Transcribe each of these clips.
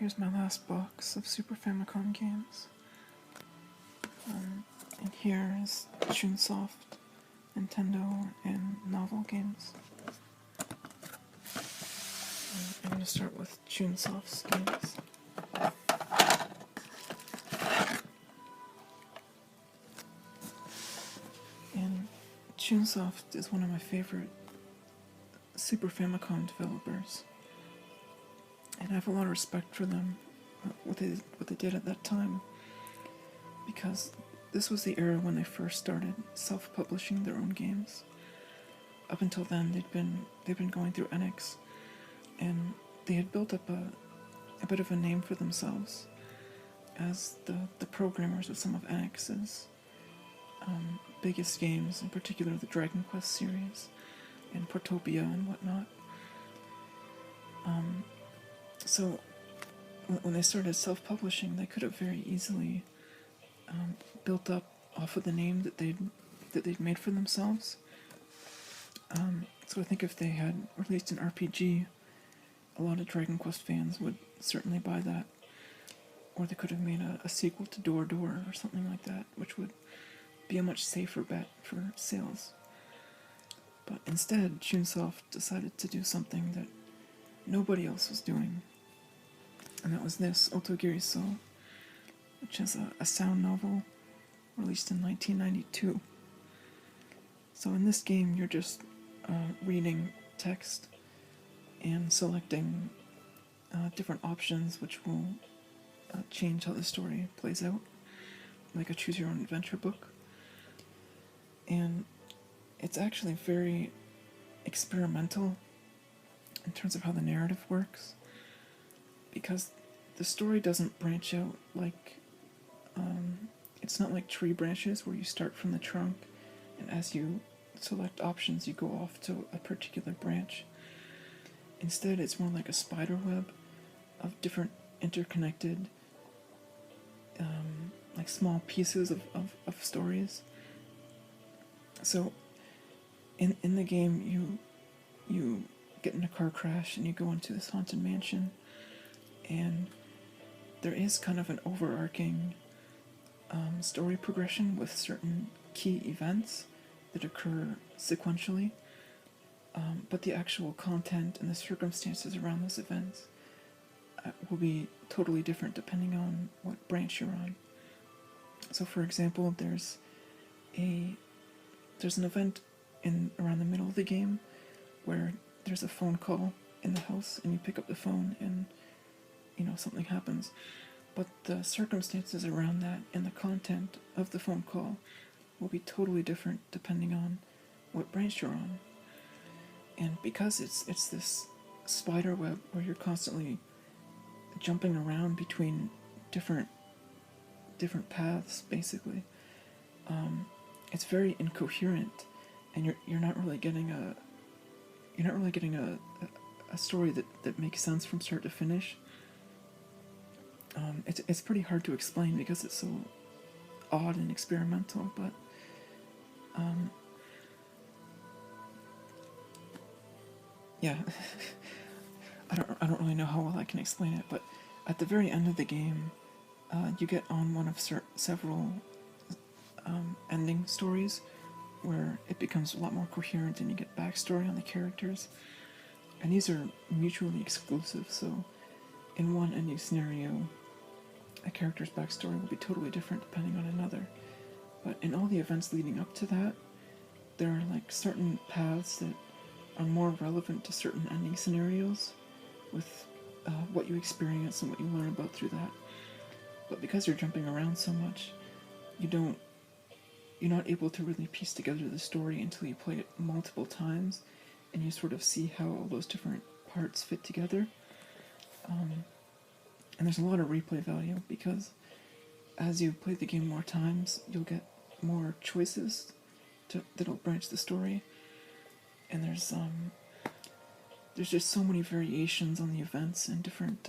Here's my last box of Super Famicom games. And here is Chunsoft, Nintendo, and novel games. I'm going to start with Chunsoft's games. And Chunsoft is one of my favorite Super Famicom developers. And I have a lot of respect for them, what they did at that time, because this was the era when they first started self-publishing their own games. Up until then, they'd been going through Enix, and they had built up a bit of a name for themselves as the programmers of some of Enix's biggest games, in particular the Dragon Quest series and Portopia and whatnot. So when they started self-publishing, they could have very easily built up off of the name that they'd made for themselves. So I think if they had released an RPG, a lot of Dragon Quest fans would certainly buy that. Or they could have made a sequel to Door Door or something like that, which would be a much safer bet for sales. But instead, Chunsoft decided to do something that nobody else was doing. And that was this, Otogiri Sol, which is a sound novel released in 1992. So in this game, you're just reading text and selecting different options which will change how the story plays out, like a choose-your-own-adventure book. And it's actually very experimental in terms of how the narrative works, because the story doesn't branch out like, it's not like tree branches where you start from the trunk, and as you select options you go off to a particular branch. Instead, it's more like a spider web of different interconnected, like small pieces of stories. So, in the game, you get in a car crash and you go into this haunted mansion, and there is kind of an overarching story progression with certain key events that occur sequentially, but the actual content and the circumstances around those events will be totally different depending on what branch you're on. So, for example, there's an event around the middle of the game where there's a phone call in the house, and you pick up the phone and something happens. But the circumstances around that and the content of the phone call will be totally different depending on what branch you're on. And because it's this spider web where you're constantly jumping around between different paths, basically, it's very incoherent, and you're not really getting a story that makes sense from start to finish. It's pretty hard to explain because it's so odd and experimental, but yeah, I don't really know how well I can explain it, but at the very end of the game, you get on one of several ending stories where it becomes a lot more coherent and you get backstory on the characters, and these are mutually exclusive. So in one ending scenario, a character's backstory will be totally different depending on another, but in all the events leading up to that, there are like certain paths that are more relevant to certain ending scenarios with what you experience and what you learn about through that. But because you're jumping around so much, you're not able to really piece together the story until you play it multiple times and you sort of see how all those different parts fit together. And there's a lot of replay value because as you play the game more times, you'll get more choices that'll branch the story. And there's just so many variations on the events and different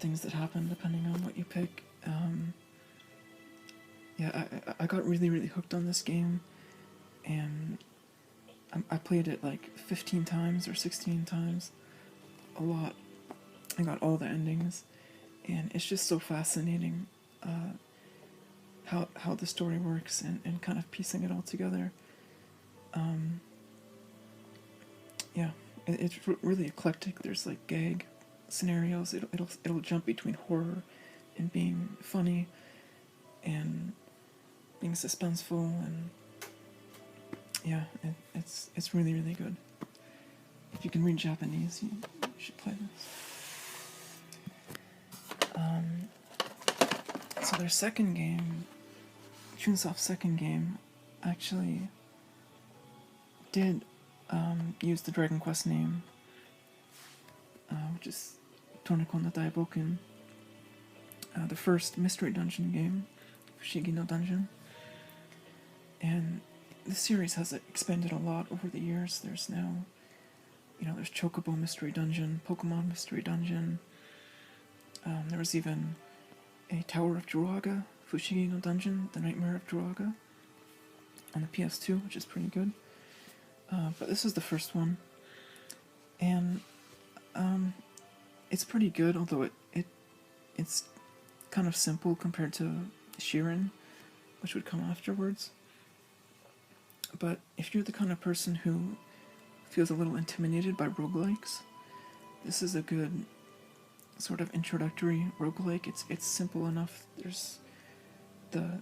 things that happen depending on what you pick. I got really, really hooked on this game, and I played it like 15 times or 16 times a lot. I got all the endings, and it's just so fascinating how the story works and kind of piecing it all together. Yeah, it's really eclectic. There's like gag scenarios. It'll jump between horror and being funny and being suspenseful, and yeah, it's really really good. If you can read Japanese, you should play this. So their second game, Chunsoft's second game, actually did use the Dragon Quest name, which is Toniko no Daiboken. The first mystery dungeon game, Fushiki No Dungeon. And the series has expanded a lot over the years. There's now, there's Chocobo Mystery Dungeon, Pokemon Mystery Dungeon. There was even a Tower of Druaga, Fushigi no Dungeon, The Nightmare of Druaga, on the PS2, which is pretty good. But this is the first one, and it's pretty good, although it's kind of simple compared to Shiren, which would come afterwards. But if you're the kind of person who feels a little intimidated by roguelikes, this is a good sort of introductory roguelike. It's simple enough. There's the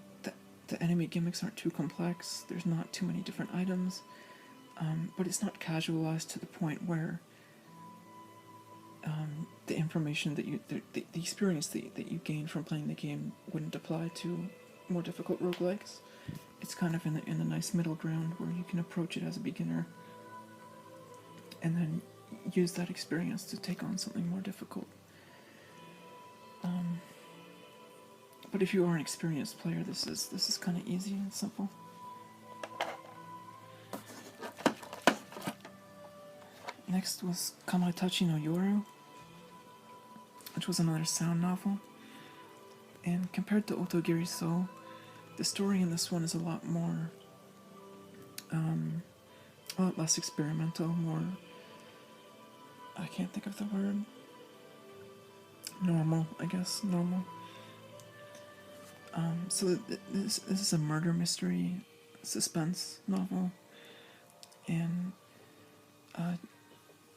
enemy gimmicks aren't too complex. There's not too many different items, but it's not casualized to the point where the information that the experience that you gain from playing the game wouldn't apply to more difficult roguelikes. It's kind of in the nice middle ground where you can approach it as a beginner and then use that experience to take on something more difficult. But if you are an experienced player, this is kind of easy and simple. Next was Kamaitachi no Yoru, which was another sound novel. And compared to Otogiri Sol, the story in this one is a lot more, a lot less experimental, more, I can't think of the word, normal, I guess, normal. So this is a murder mystery suspense novel, and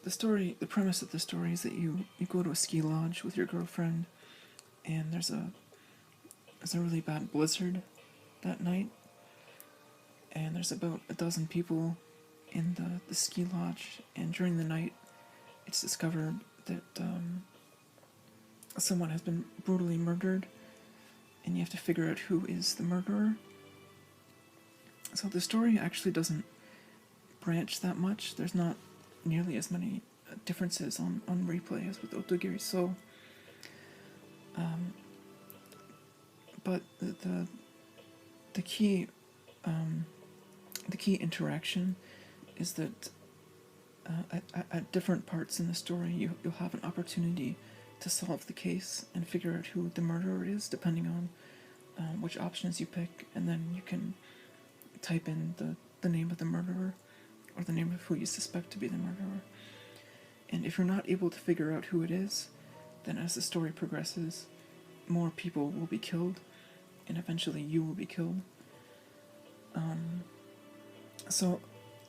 the premise of the story is that you go to a ski lodge with your girlfriend, and there's a really bad blizzard that night, and there's about a dozen people in the ski lodge, and during the night it's discovered that someone has been brutally murdered, and you have to figure out who is the murderer. So the story actually doesn't branch that much. There's not nearly as many differences on replay as with Otogiri Sol. But the key interaction is that at different parts in the story you'll have an opportunity to solve the case and figure out who the murderer is, depending on which options you pick, and then you can type in the name of the murderer or the name of who you suspect to be the murderer. And if you're not able to figure out who it is, then as the story progresses, more people will be killed, and eventually you will be killed. So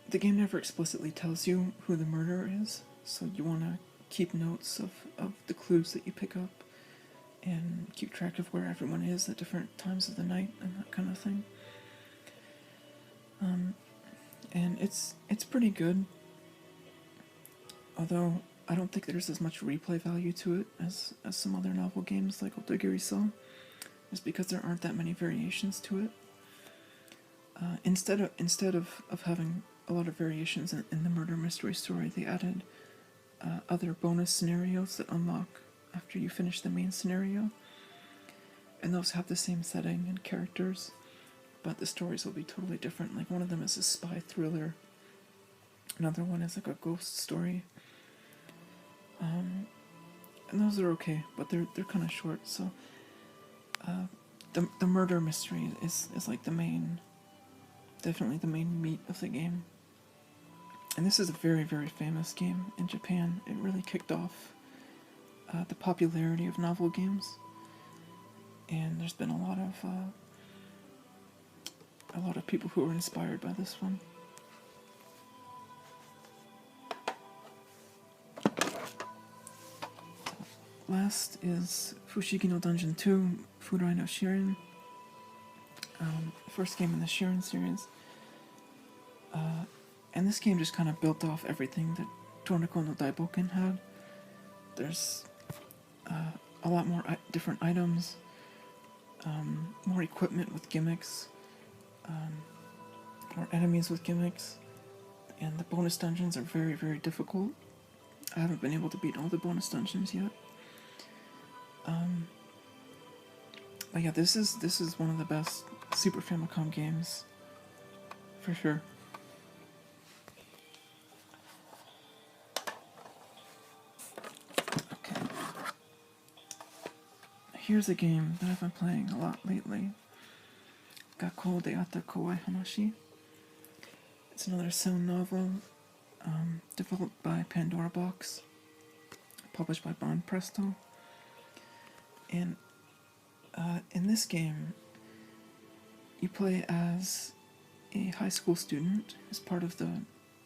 the game never explicitly tells you who the murderer is, so you want to keep notes of the clues that you pick up and keep track of where everyone is at different times of the night and that kind of thing. And it's pretty good, although I don't think there's as much replay value to it as some other novel games like Otogiri Sol, just because there aren't that many variations to it. Instead of having a lot of variations in the murder mystery story, they added other bonus scenarios that unlock after you finish the main scenario, and those have the same setting and characters, but the stories will be totally different. Like, one of them is a spy thriller, another one is like a ghost story, and those are okay, but they're kind of short. So the murder mystery is like definitely the main meat of the game, And this is a very, very famous game in Japan. It really kicked off the popularity of novel games, and there's been a lot of people who were inspired by this one. Last is Fushiki No Dungeon 2, Furai no Shirin. First game in the Shirin series. And this game just kind of built off everything that Torneko no Daiboken had. There's a lot more different items, more equipment with gimmicks, more enemies with gimmicks, and the bonus dungeons are very, very difficult. I haven't been able to beat all the bonus dungeons yet. But yeah, this is one of the best Super Famicom games, for sure. Okay. Here's a game that I've been playing a lot lately. Gakkou de Atta Kowai Hanashi. It's another sound novel, developed by Pandora Box, published by Bon Presto. And in this game, you play as a high school student as part of the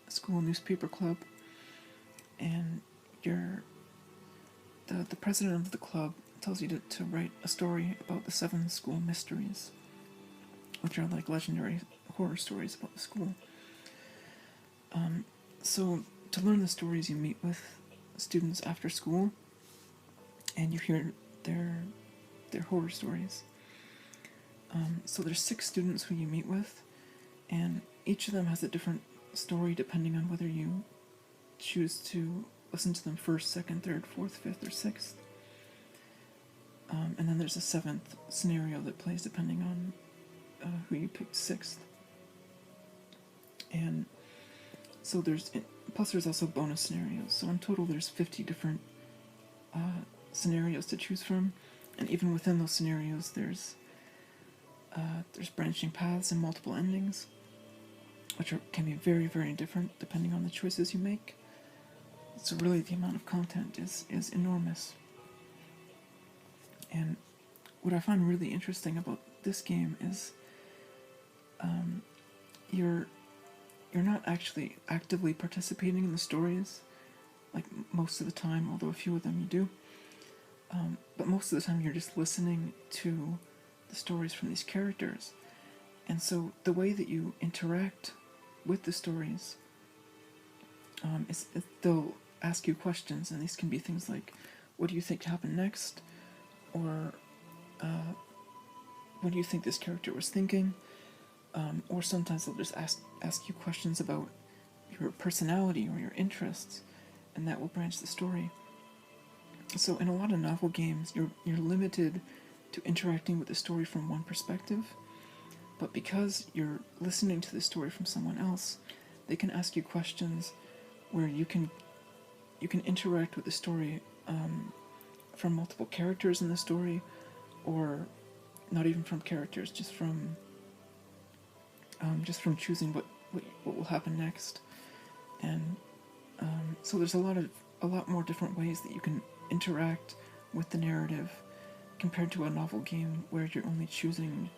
school newspaper club, and the president of the club tells you to write a story about the 7 school mysteries, which are like legendary horror stories about the school. So to learn the stories, you meet with students after school, and you hear their horror stories. So there's 6 students who you meet with, and each of them has a different story depending on whether you choose to listen to them first, second, third, fourth, fifth, or sixth. And then there's a 7th scenario that plays depending on who you picked 6th. And so there's also bonus scenarios. So in total there's 50 different scenarios to choose from, and even within those scenarios there's branching paths and multiple endings, which can be very, very different depending on the choices you make. So really the amount of content is enormous. And what I find really interesting about this game is you're not actually actively participating in the stories, like most of the time, although a few of them you do. But most of the time you're just listening to the stories from these characters. And so the way that you interact with the stories is they'll ask you questions, and these can be things like, what do you think happened next? Or what do you think this character was thinking? Or sometimes they'll just ask you questions about your personality or your interests, and that will branch the story. So in a lot of novel games, you're limited to interacting with the story from one perspective, but because you're listening to the story from someone else, they can ask you questions where you can interact with the story from multiple characters in the story, or not even from characters, just from choosing what will happen next. And so there's a lot more different ways that you can interact with the narrative compared to a novel game where you're only choosing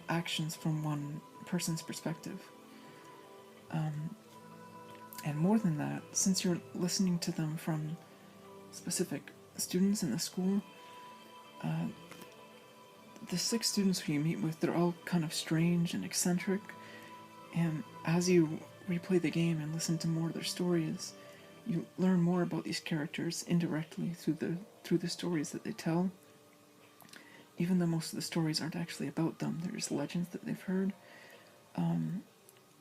actions from one person's perspective. And more than that, since you're listening to them from specific students in the school, the 6 students who you meet with, they're all kind of strange and eccentric, and as you replay the game and listen to more of their stories, you learn more about these characters indirectly through the stories that they tell. Even though most of the stories aren't actually about them, they're just legends that they've heard.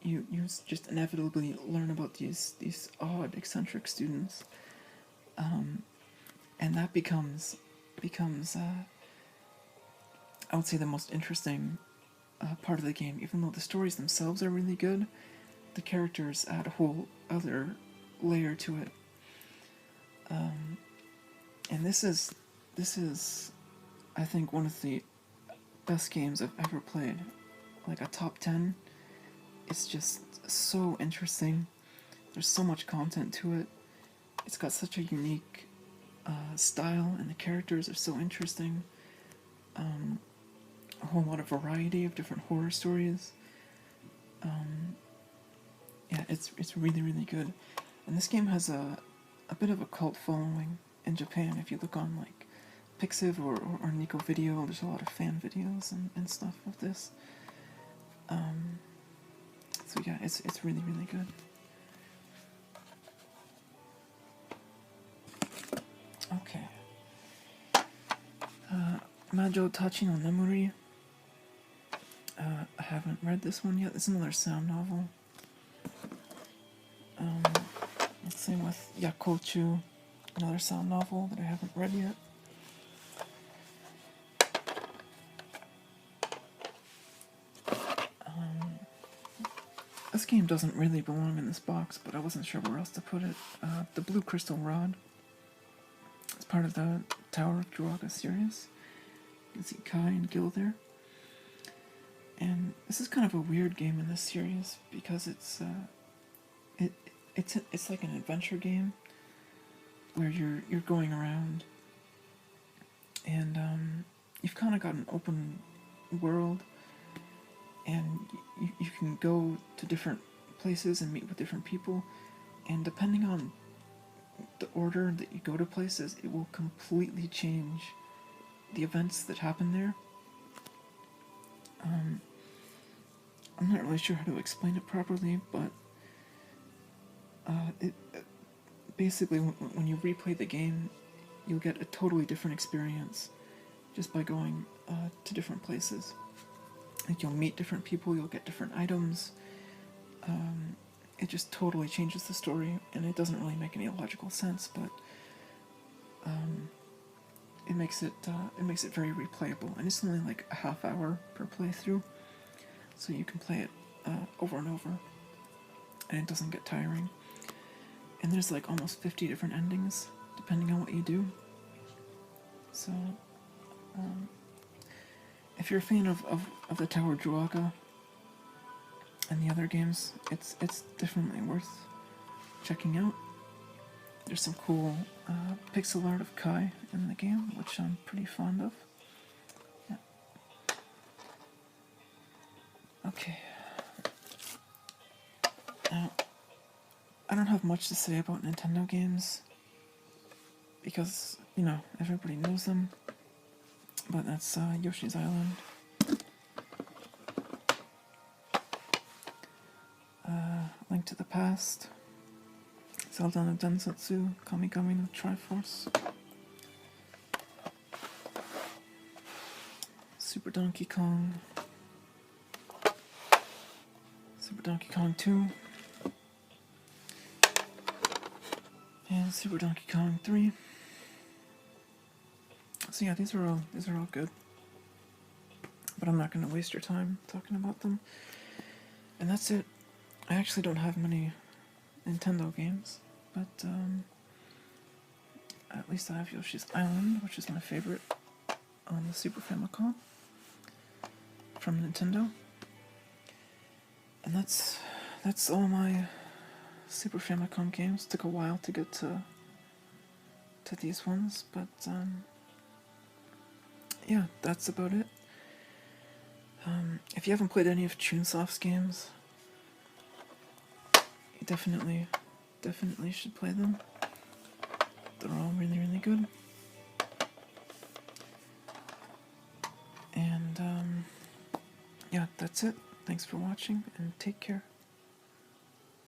You just inevitably learn about these odd, eccentric students, and that becomes I would say the most interesting part of the game. Even though the stories themselves are really good, the characters add a whole other layer to it. And this is I think one of the best games I've ever played. Like a top 10. It's just so interesting. There's so much content to it. It's got such a unique style, and the characters are so interesting. A whole lot of variety of different horror stories. Yeah, it's really, really good. And this game has a bit of a cult following in Japan. If you look on like Pixiv or Nico Video, there's a lot of fan videos and stuff of this. So yeah, it's really, really good. Okay. Majo Tachi no Nemuri. I haven't read this one yet. It's another sound novel. Same with Yakochu, another sound novel that I haven't read yet. This game doesn't really belong in this box, but I wasn't sure where else to put it. The Blue Crystal Rod. It's part of the Tower of Druaga series. You can see Kai and Gil there. And this is kind of a weird game in this series because it's like an adventure game where you're going around and you've kind of got an open world, and you can go to different places and meet with different people, and depending on the order that you go to places, it will completely change the events that happen there. I'm not really sure how to explain it properly, but basically when you replay the game, you'll get a totally different experience just by going to different places. Like, you'll meet different people, you'll get different items. It just totally changes the story, and it doesn't really make any logical sense, but it makes it very replayable, and it's only like a half hour per playthrough, so you can play it over and over, and it doesn't get tiring. And there's like almost 50 different endings depending on what you do. So if you're a fan of the Tower of Druaga and the other games, it's definitely worth checking out. There's some cool pixel art of Kai in the game, which I'm pretty fond of. Yeah. Okay. Now, I don't have much to say about Nintendo games because, you know, everybody knows them. But that's Yoshi's Island. Link to the Past. Zelda no Densetsu. Kamigami no Triforce. Super Donkey Kong. Super Donkey Kong 2. And Super Donkey Kong 3. So yeah, these are all good. But I'm not going to waste your time talking about them. And that's it. I actually don't have many Nintendo games, but at least I have Yoshi's Island, which is my favorite on the Super Famicom from Nintendo. And that's all my Super Famicom games. Took a while to get to these ones, but yeah, that's about it. If you haven't played any of Chunsoft's games, you definitely should play them. They're all really, really good. And yeah, that's it. Thanks for watching, and take care.